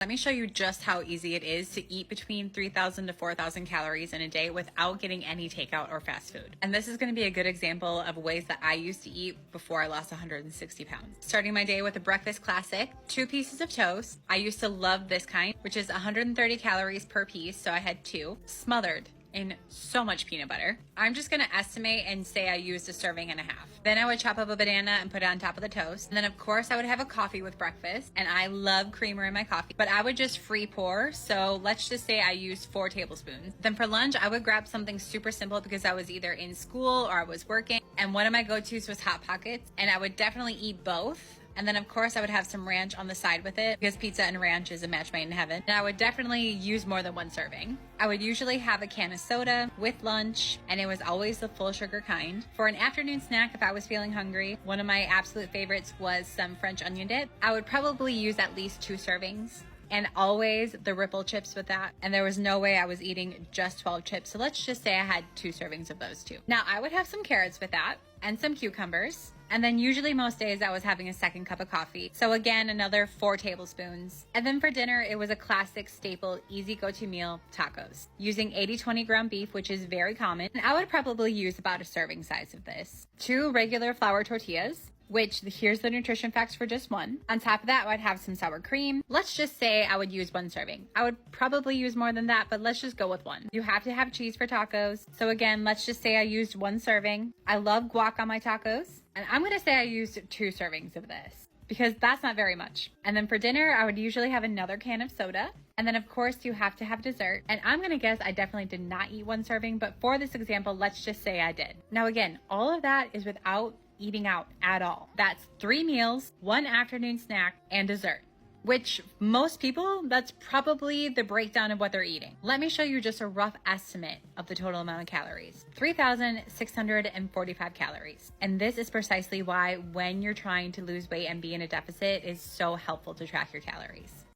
Let me show you just how easy it is to eat between 3,000 to 4,000 calories in a day without getting any takeout or fast food. And this is going to be a good example of ways that I used to eat before I lost 160 pounds. Starting my day with a breakfast classic, 2 pieces of toast. I used to love this kind, which is 130 calories per piece, so I had 2, smothered in so much peanut butter. I'm just gonna estimate and say I used a serving and a half. Then I would chop up a banana and put it on top of the toast. And then of course I would have a coffee with breakfast, and I love creamer in my coffee, but I would just free pour. So let's just say I used 4 tablespoons. Then for lunch, I would grab something super simple because I was either in school or I was working. And one of my go-tos was Hot Pockets, and I would definitely eat both. And then of course I would have some ranch on the side with it because pizza and ranch is a match made in heaven. And I would definitely use more than 1 serving. I would usually have a can of soda with lunch, and it was always the full sugar kind. For an afternoon snack, if I was feeling hungry, one of my absolute favorites was some French onion dip. I would probably use at least 2 servings. And always the Ripple chips with that. And there was no way I was eating just 12 chips. So let's just say I had 2 servings of those 2. Now I would have some carrots with that and some cucumbers. And then usually most days I was having a second cup of coffee. So again, another 4 tablespoons. And then for dinner, it was a classic staple, easy go-to meal, tacos. Using 80-20 ground beef, which is very common. And I would probably use about a serving size of this. 2 regular flour tortillas, which here's the nutrition facts for just 1. On top of that, I'd have some sour cream. Let's just say I would use 1 serving. I would probably use more than that, but let's just go with 1. You have to have cheese for tacos. So again, let's just say I used 1 serving. I love guac on my tacos. And I'm gonna say I used 2 servings of this because that's not very much. And then for dinner, I would usually have another can of soda. And then of course you have to have dessert. And I'm gonna guess I definitely did not eat 1 serving, but for this example, let's just say I did. Now again, all of that is without eating out at all. That's 3 meals, 1 afternoon snack, and dessert. Which most people, that's probably the breakdown of what they're eating. Let me show you just a rough estimate of the total amount of calories. 3,645 calories. And this is precisely why when you're trying to lose weight and be in a deficit, it's so helpful to track your calories.